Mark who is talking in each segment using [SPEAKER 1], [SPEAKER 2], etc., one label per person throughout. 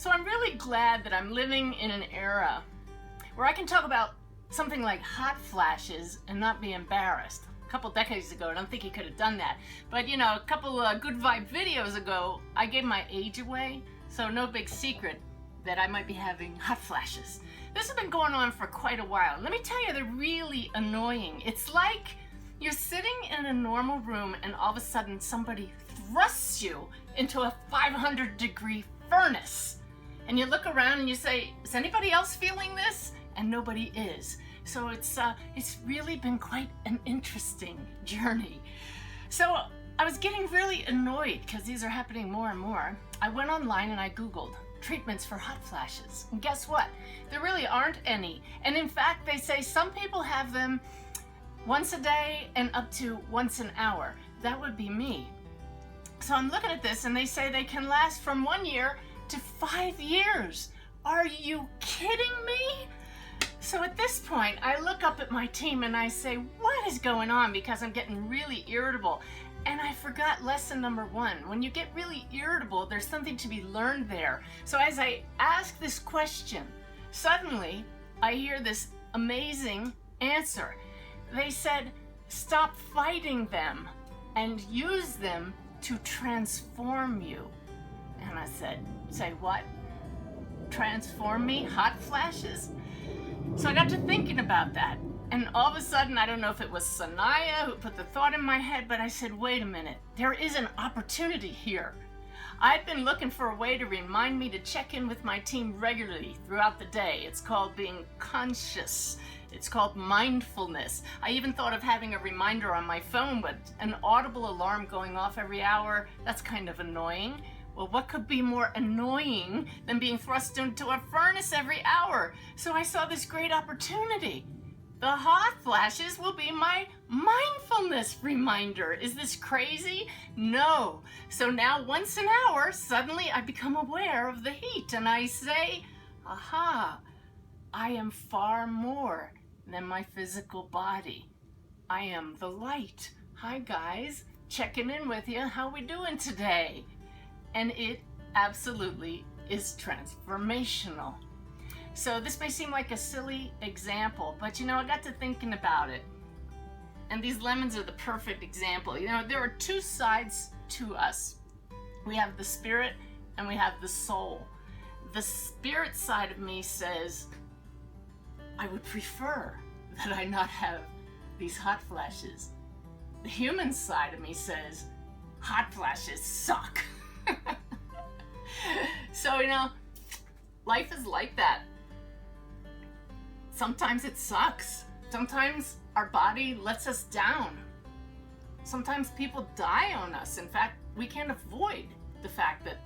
[SPEAKER 1] So I'm really glad that I'm living in an era where I can talk about something like hot flashes and not be embarrassed. A couple decades ago, I don't think he could have done that. But you know, a couple good vibe videos ago, I gave my age away, so no big secret that I might be having hot flashes. This has been going on for quite a while. Let me tell you, they're really annoying. It's like you're sitting in a normal room and all of a sudden somebody thrusts you into a 500-degree furnace. And you look around and you say, is anybody else feeling this? And nobody is. So it's really been quite an interesting journey. So I was getting really annoyed because these are happening more and more. I went online and I Googled treatments for hot flashes. And guess what? There really aren't any. And in fact, they say some people have them once a day and up to once an hour. That would be me. So I'm looking at this and they say they can last from 1 year to 5 years. Are you kidding me? So at this point, I look up at my team and I say, what is going on? Because I'm getting really irritable. And I forgot lesson number 1. When you get really irritable, there's something to be learned there. So as I ask this question, suddenly I hear this amazing answer. They said, stop fighting them and use them to transform you. And I said, say what? Transform me? Hot flashes? So I got to thinking about that. And all of a sudden, I don't know if it was Sanaya who put the thought in my head, but I said, wait a minute, there is an opportunity here. I've been looking for a way to remind me to check in with my team regularly throughout the day. It's called being conscious. It's called mindfulness. I even thought of having a reminder on my phone, but an audible alarm going off every hour, that's kind of annoying. Well, what could be more annoying than being thrust into a furnace every hour? So I saw this great opportunity. The hot flashes will be my mindfulness reminder. Is this crazy? No. So now once an hour, suddenly I become aware of the heat and I say, aha, I am far more than my physical body. I am the light. Hi guys, checking in with you. How we doing today? And it absolutely is transformational. So this may seem like a silly example, but you know, I got to thinking about it. And these lemons are the perfect example. You know, there are two sides to us. We have the spirit and we have the soul. The spirit side of me says, I would prefer that I not have these hot flashes. The human side of me says, hot flashes suck. So, you know, life is like that. Sometimes it sucks. Sometimes our body lets us down. Sometimes people die on us. In fact, we can't avoid the fact that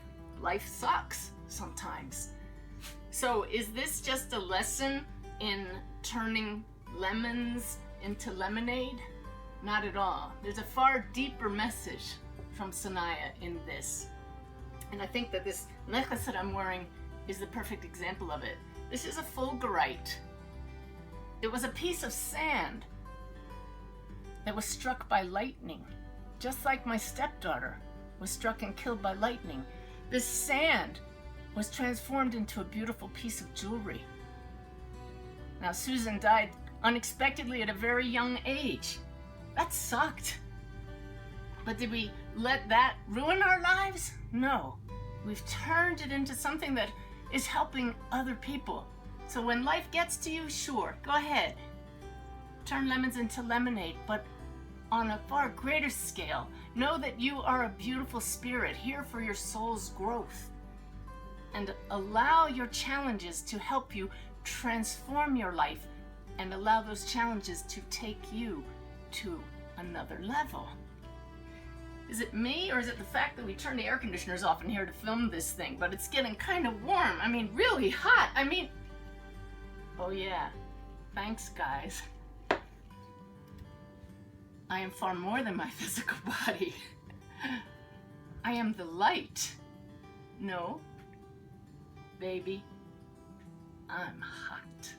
[SPEAKER 1] life sucks sometimes. So is this just a lesson in turning lemons into lemonade? Not at all. There's a far deeper message from Sanaya in this. And I think that this necklace that I'm wearing is the perfect example of it. This is a fulgurite. It was a piece of sand that was struck by lightning, just like my stepdaughter was struck and killed by lightning. This sand was transformed into a beautiful piece of jewelry. Now, Susan died unexpectedly at a very young age. That sucked. But did we let that ruin our lives? No. We've turned it into something that is helping other people. So when life gets to you, sure, go ahead. Turn lemons into lemonade, but on a far greater scale. Know that you are a beautiful spirit here for your soul's growth. And allow your challenges to help you transform your life and allow those challenges to take you to another level. Is it me, or is it the fact that we turned the air conditioners off in here to film this thing? But it's getting kind of warm. I mean, really hot. I mean, oh yeah. Thanks, guys. I am far more than my physical body. I am the light. No, baby, I'm hot.